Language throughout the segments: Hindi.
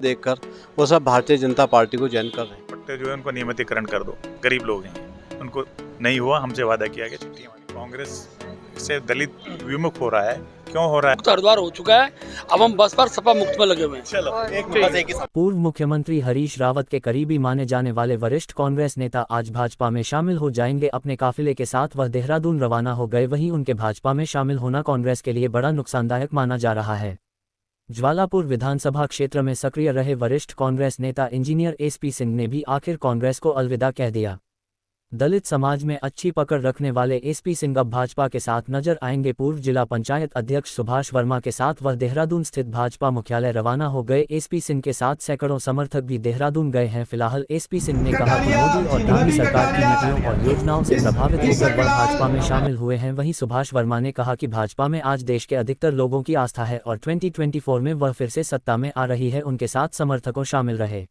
देखकर वो सब भारतीय जनता पार्टी को ज्वाइन कर रहे हैं। पट्टे जो है उनको नियमितीकरण कर दो, गरीब लोग हैं उनको नहीं हुआ, हमसे वादा किया गया छुट्टी हमारी। कांग्रेस से दलित विमुख हो रहा है, क्यों हो रहा है? हरिद्वार हो चुका है, अब हम बस पर सपा मुक्त में लगे हुए हैं। चलो एक पूर्व मुख्यमंत्री हरीश रावत के करीबी माने जाने वाले वरिष्ठ कांग्रेस नेता आज भाजपा में शामिल हो जाएंगे। अपने काफिले के साथ वह देहरादून रवाना हो गए। वहीं उनके भाजपा में शामिल होना कांग्रेस के लिए बड़ा नुकसानदायक माना जा रहा है। ज्वालापुर विधानसभा क्षेत्र में सक्रिय रहे वरिष्ठ कांग्रेस नेता इंजीनियर एसपी सिंह ने भी आखिर कांग्रेस को अलविदा कह दिया। दलित समाज में अच्छी पकड़ रखने वाले एसपी सिंह अब भाजपा के साथ नजर आएंगे। पूर्व जिला पंचायत अध्यक्ष सुभाष वर्मा के साथ वह देहरादून स्थित भाजपा मुख्यालय रवाना हो गए। एसपी सिंह के साथ सैकड़ों समर्थक भी देहरादून गए हैं। फिलहाल एसपी सिंह ने कहा कि मोदी और योगी सरकार की नीतियों और योजनाओं से प्रभावित होकर वह भाजपा में शामिल हुए हैं। वहीं सुभाष वर्मा ने कहा कि भाजपा में आज देश के अधिकतर लोगों की आस्था है और 2024 में वह फिर से सत्ता में आ रही है। उनके साथ समर्थकों शामिल रहे।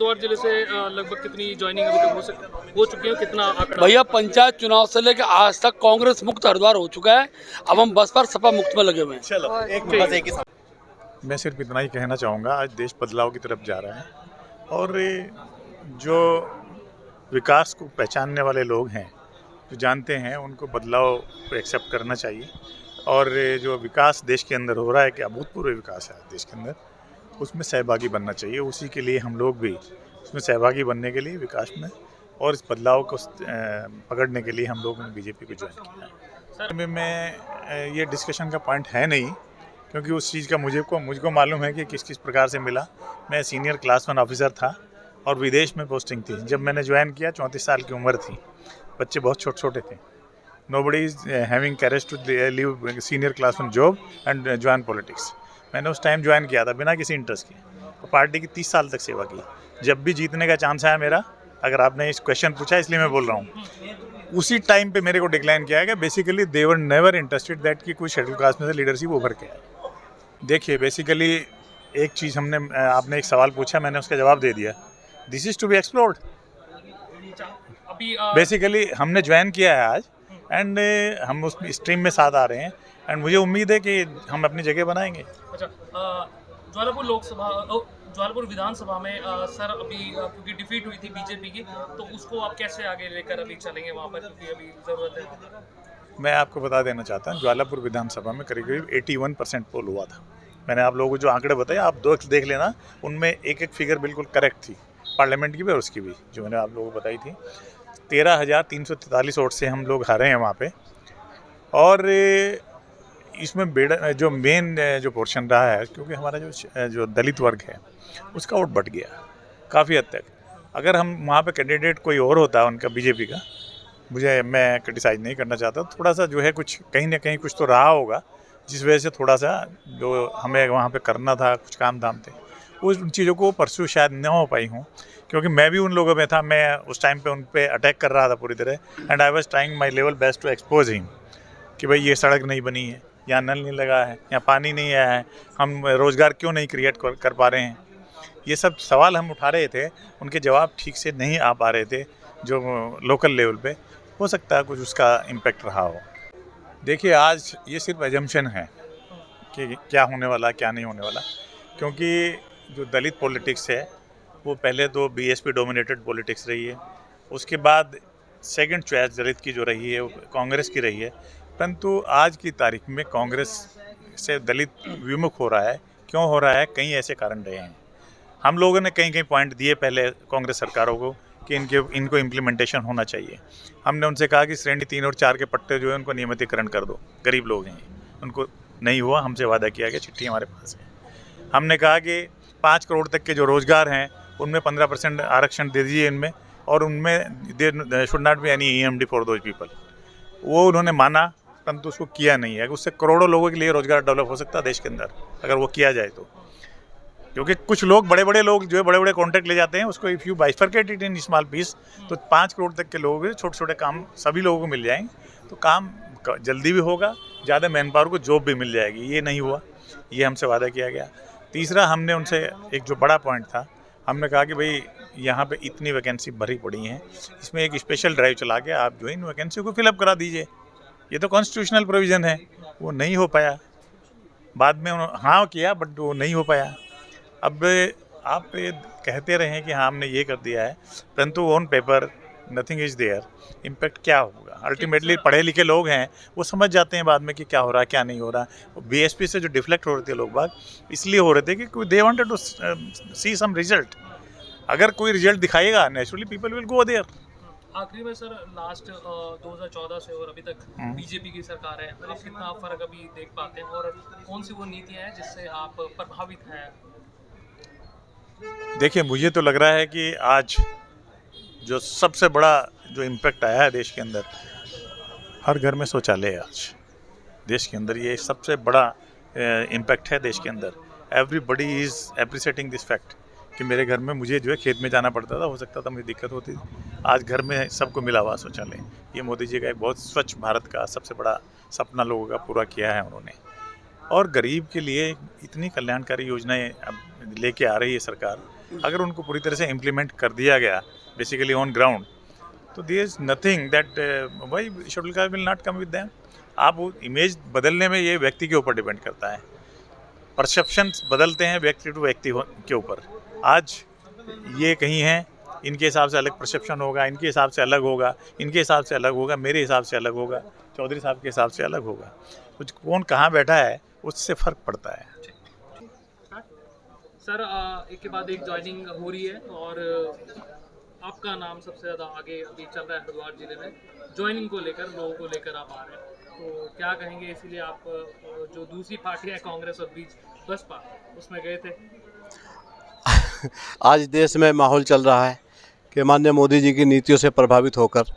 हरिद्वार जिले से लगभग कितनी ज्वाइनिंग अभी तक हो चुकी है, कितना आंकड़ा? भैया पंचायत चुनाव से लेकर आज तक कांग्रेस मुक्त हरिद्वार हो चुका है, अब हम बस पर सपा मुक्त में लगे हुए हैं। चलो मैं सिर्फ इतना ही कहना चाहूँगा, आज देश बदलाव की तरफ जा रहा है और जो विकास को पहचानने वाले लोग हैं, जो जानते हैं, उनको बदलाव को एक्सेप्ट करना चाहिए। और जो विकास देश के अंदर हो रहा है, कि अभूतपूर्व विकास है देश के अंदर, उसमें सहभागी बनना चाहिए। उसी के लिए हम लोग भी उसमें सहभागी बनने के लिए, विकास में और इस बदलाव को पकड़ने के लिए हम लोगों ने बीजेपी को ज्वाइन किया है। मैं ये डिस्कशन का पॉइंट है नहीं, क्योंकि उस चीज़ का मुझको मालूम है कि किस किस प्रकार से मिला। मैं सीनियर क्लास 1 ऑफिसर था और विदेश में पोस्टिंग थी। जब मैंने ज्वाइन किया 34 साल की उम्र थी, बच्चे बहुत छोटे छोटे थे। Nobody is having courage to leave senior class 1 job and join politics. मैंने उस टाइम ज्वाइन किया था बिना किसी इंटरेस्ट के, और पार्टी की 30 साल तक सेवा की। जब भी जीतने का चांस आया मेरा, अगर आपने इस क्वेश्चन पूछा इसलिए मैं बोल रहा हूँ, उसी टाइम पे मेरे को डिक्लाइन किया गया। Basically they were never interested that कि कोई शेड्यूल कास्ट में से लीडरशिप उभर के आए। देखिए, बेसिकली एक चीज़ आपने एक सवाल पूछा, मैंने उसका जवाब दे दिया। This is to be explored. Basically हमने ज्वाइन किया है आज एंड हम उस स्ट्रीम में साथ आ रहे हैं एंड मुझे उम्मीद है कि हम अपनी जगह बनाएंगे। अच्छा, ज्वालापुर विधानसभा में सर अभी क्योंकि डिफीट हुई थी बीजेपी की, तो उसको आप कैसे आगे लेकर अभी चलेंगे वहाँ पर, क्योंकि अभी ज़रूरत है? मैं आपको बता देना चाहता हूँ, ज्वालापुर विधानसभा में करीब करीब 81% पोल हुआ था। मैंने आप लोगों को जो आंकड़े बताए, आप देख लेना, उनमें एक एक फिगर बिल्कुल करेक्ट थी, पार्लियामेंट की भी और उसकी भी, जो मैंने आप लोगों को बताई थी। 13,343 वोट से हम लोग हारे हैं वहाँ पे। और इसमें जो मेन जो पोर्शन रहा है, क्योंकि हमारा जो दलित वर्ग है उसका वोट बढ़ गया काफ़ी हद तक। अगर हम वहाँ पे कैंडिडेट कोई और होता उनका, बीजेपी का, मैं क्रिटिसाइज नहीं करना चाहता, थोड़ा सा जो है कुछ कहीं ना कहीं कुछ तो रहा होगा, जिस वजह से थोड़ा सा जो हमें वहाँ पे करना था, कुछ काम धाम थे, उन चीज़ों को परस्यू शायद न हो पाई हूँ। क्योंकि मैं भी उन लोगों में था, मैं उस टाइम पे उन पे अटैक कर रहा था पूरी तरह, and I was trying my level best to expose him कि भाई ये सड़क नहीं बनी है, यहाँ नल नहीं लगा है, यहाँ पानी नहीं आया है, हम रोज़गार क्यों नहीं क्रिएट कर पा रहे हैं। ये सब सवाल हम उठा रहे थे, उनके जवाब ठीक से नहीं आ पा रहे थे जो लोकल लेवल पे। हो सकता है कुछ उसका इम्पैक्ट रहा हो। देखिए, आज ये सिर्फ एजम्पशन है कि क्या होने वाला क्या नहीं होने वाला, क्योंकि जो दलित पॉलिटिक्स है वो पहले तो बीएसपी डोमिनेटेड पॉलिटिक्स रही है, उसके बाद सेकंड चॉइस दलित की जो रही है वो कांग्रेस की रही है। परंतु आज की तारीख में कांग्रेस से दलित विमुख हो रहा है, क्यों हो रहा है? कई ऐसे कारण रहे हैं। हम लोगों ने कई पॉइंट दिए पहले कांग्रेस सरकारों को कि इनको इम्प्लीमेंटेशन होना चाहिए। हमने उनसे कहा कि श्रेणी 3 और 4 के पट्टे जो है उनको नियमितीकरण कर दो, गरीब लोग हैं, उनको नहीं हुआ, हमसे वादा किया गया, चिट्ठी हमारे पास है। हमने कहा कि 5 करोड़ तक के जो रोज़गार हैं उनमें 15% आरक्षण दे दीजिए इनमें, और उनमें should not be any EMD for those people. वो उन्होंने माना, परंतु उसको किया नहीं है। उससे करोड़ों लोगों के लिए रोज़गार डेवलप हो सकता है देश के अंदर, अगर वो किया जाए तो। क्योंकि कुछ लोग, बड़े लोग जो है बड़े कॉन्ट्रैक्ट ले जाते हैं, उसको if you bifurcate it in small piece, तो 5 करोड़ तक के लोग छोटे छोटे काम सभी लोगों को मिल जाएंगे, तो काम जल्दी भी होगा, ज़्यादा मैन पावर को जॉब भी मिल जाएगी। ये नहीं हुआ, ये हमसे वादा किया गया। तीसरा, हमने उनसे एक जो बड़ा पॉइंट था, हमने कहा कि भाई यहाँ पे इतनी वैकेंसी भरी पड़ी हैं, इसमें एक स्पेशल ड्राइव चला के आप जो इन वैकेंसी को फिलअप करा दीजिए। ये तो कॉन्स्टिट्यूशनल प्रोविज़न है, वो नहीं हो पाया। बाद में हाँ किया, बट वो नहीं हो पाया। अब आप ये कहते रहे कि हाँ हमने ये कर दिया है, परंतु on paper nothing is there. Impact क्या होगा? अल्टीमेटली पढ़े लिखे लोग हैं, वो समझ जाते हैं बाद में कि क्या हो रहा है क्या नहीं हो रहा। बीएसपी से जो डिफ्लेक्ट हो रहे थे लोग बाग, इसलिए हो रहे थे कि they wanted to see some result. अगर कोई रिजल्ट दिखाएगा, naturally people will go there. आखिरी में सर, लास्ट 2014 से और अभी तक बीजेपी की सरकार है, मतलब कितना आप फर्क अभी देख पाते हैं और कौन सी वो नीतियां हैं जिससे आप प्रभावित हैं? देखिए, मुझे तो लग रहा है कि आज जो सबसे बड़ा जो इम्पैक्ट आया है देश के अंदर, हर घर में शौचालय है आज देश के अंदर। ये सबसे बड़ा इम्पैक्ट है देश के अंदर। Everybody is appreciating this fact कि मेरे घर में मुझे जो है खेत में जाना पड़ता था, हो सकता था मुझे दिक्कत होती थी, आज घर में सबको मिला हुआ शौचालय। ये मोदी जी का एक बहुत स्वच्छ भारत का सबसे बड़ा सपना लोगों का पूरा किया है उन्होंने। और गरीब के लिए इतनी कल्याणकारी योजनाएं अब लेके आ रही है सरकार, अगर उनको पूरी तरह से इम्प्लीमेंट कर दिया गया बेसिकली ऑन ग्राउंड, तो there is nothing that why schedule caste will not come with them. आप वो इमेज बदलने में ये व्यक्ति के ऊपर डिपेंड करता है। परसेप्शंस बदलते हैं व्यक्ति टू व्यक्ति के ऊपर। आज ये कहीं हैं, इनके हिसाब से अलग परसेप्शन होगा, इनके हिसाब से अलग होगा, इनके हिसाब से अलग होगा, मेरे हिसाब से अलग होगा, चौधरी साहब के हिसाब से अलग होगा। कुछ कौन कहाँ बैठा है उससे फ़र्क पड़ता है। सर, एक के बाद एक ज्वाइनिंग हो रही है और आपका नाम सबसे ज़्यादा आगे अभी चल रहा है हरिद्वार जिले में। ज्वाइनिंग को लेकर, लोगों को लेकर आप आ रहे हैं, तो क्या कहेंगे? इसीलिए आप जो दूसरी पार्टी है कांग्रेस और बीच बसपा, उसमें गए थे। आज देश में माहौल चल रहा है कि माननीय मोदी जी की नीतियों से प्रभावित होकर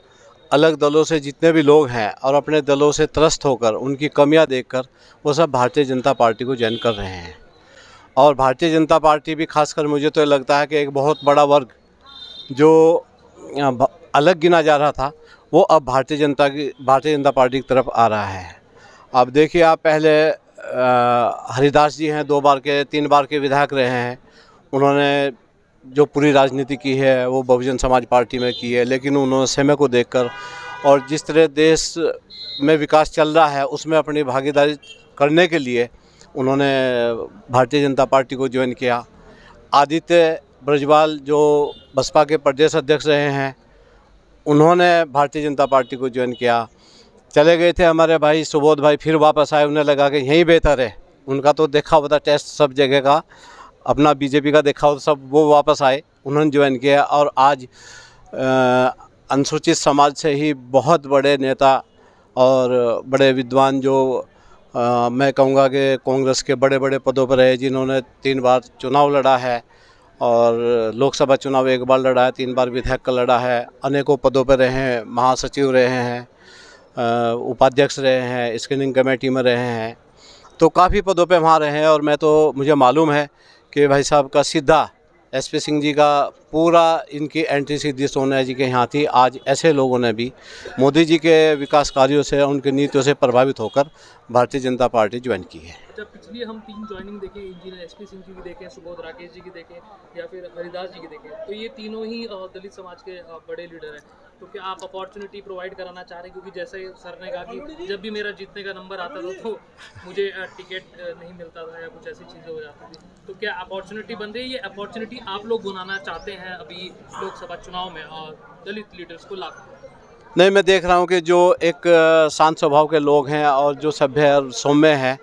अलग दलों से जितने भी लोग हैं और अपने दलों से त्रस्त होकर उनकी कमियां देखकर वो सब भारतीय जनता पार्टी को ज्वाइन कर रहे हैं। और भारतीय जनता पार्टी भी खासकर मुझे तो लगता है कि एक बहुत बड़ा वर्ग जो अलग गिना जा रहा था, वो अब भारतीय जनता पार्टी की तरफ आ रहा है। अब देखिए, आप पहले हरिदास जी हैं, 3 बार के विधायक रहे हैं। उन्होंने जो पूरी राजनीति की है वो बहुजन समाज पार्टी में की है, लेकिन उन्होंने समय को देखकर और जिस तरह देश में विकास चल रहा है उसमें अपनी भागीदारी करने के लिए उन्होंने भारतीय जनता पार्टी को ज्वाइन किया। आदित्य ब्रजवाल जो बसपा के प्रदेश अध्यक्ष रहे हैं, उन्होंने भारतीय जनता पार्टी को ज्वाइन किया। चले गए थे हमारे भाई सुबोध भाई, फिर वापस आए, उन्हें लगा कि यहीं बेहतर है। उनका तो देखा हुआ था टेस्ट सब जगह का, अपना बीजेपी का देखा हो सब, वो वापस आए, उन्होंने ज्वाइन किया। और आज अनुसूचित समाज से ही बहुत बड़े नेता और बड़े विद्वान जो मैं कहूँगा कि कांग्रेस के बड़े बड़े पदों पर रहे, जिन्होंने 3 बार चुनाव लड़ा है और लोकसभा चुनाव 1 बार लड़ा है, 3 बार विधायक का लड़ा है, अनेकों पदों पर रहे हैं, महासचिव रहे हैं, उपाध्यक्ष रहे हैं, स्क्रीनिंग कमेटी में रहे हैं, तो काफ़ी पदों पे वहाँ रहे हैं। और मुझे मालूम है कि भाई साहब का सीधा एसपी सिंह जी का पूरा इनकी एंट्री सीधी सोनिया जी के यहाँ थी। आज ऐसे लोगों ने भी मोदी जी के विकास कार्यों से, उनकी नीतियों से प्रभावित होकर भारतीय जनता पार्टी ज्वाइन की है। जब पिछली हम 3 ज्वाइनिंग देखें, इंजीनियर एसपी सिंह जी की देखें, सुबोध राकेश जी की देखें या फिर हरिदास जी की देखें, तो ये तीनों ही दलित समाज के बड़े लीडर हैं। तो क्या आप अपॉर्चुनिटी प्रोवाइड कराना चाह रहे हैं? क्योंकि जैसे सर ने कहा कि जब भी मेरा जीतने का नंबर आता था तो मुझे टिकट नहीं मिलता था या कुछ ऐसी चीज़ें हो जाती थी, तो क्या अपॉर्चुनिटी बन रही है? ये अपॉर्चुनिटी आप लोग बनाना चाहते हैं अभी लोकसभा चुनाव में और दलित लीडर्स को लाकर? नहीं, मैं देख रहा हूँ कि जो एक शांत स्वभाव के लोग हैं और जो सभ्य और सौम्य हैं,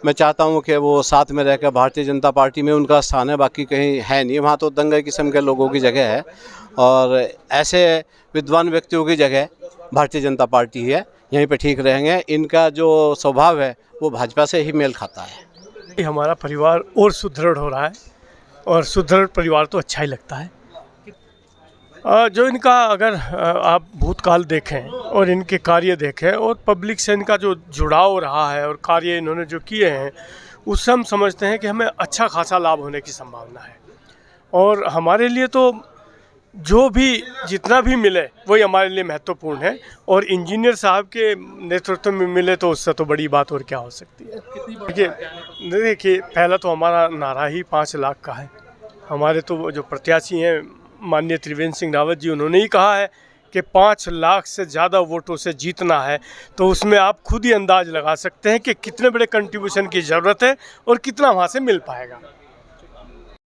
मैं चाहता हूँ कि वो साथ में रहकर भारतीय जनता पार्टी में उनका स्थान है, बाकी कहीं है नहीं। वहाँ तो दंगे किस्म के लोगों की जगह है और ऐसे विद्वान व्यक्तियों की जगह भारतीय जनता पार्टी है, यहीं पे ठीक रहेंगे। इनका जो स्वभाव है वो भाजपा से ही मेल खाता है। हमारा परिवार और सुदृढ़ हो रहा है और सुदृढ़ परिवार तो अच्छा ही लगता है। जो इनका अगर आप भूतकाल देखें और इनके कार्य देखें और पब्लिक से इनका जो जुड़ाव रहा है और कार्य इन्होंने जो किए हैं, उससे हम समझते हैं कि हमें अच्छा खासा लाभ होने की संभावना है। और हमारे लिए तो जो भी जितना भी मिले वही हमारे लिए महत्वपूर्ण है, और इंजीनियर साहब के नेतृत्व में मिले तो उससे तो बड़ी बात और क्या हो सकती है। देखिए, पहला तो हमारा नारा ही 5 लाख का है। हमारे तो जो प्रत्याशी हैं माननीय त्रिवेंद्र सिंह रावत जी, उन्होंने ही कहा है कि 5 लाख से ज़्यादा वोटों से जीतना है, तो उसमें आप खुद ही अंदाज लगा सकते हैं कि कितने बड़े कंट्रीब्यूशन की ज़रूरत है और कितना वहाँ से मिल पाएगा।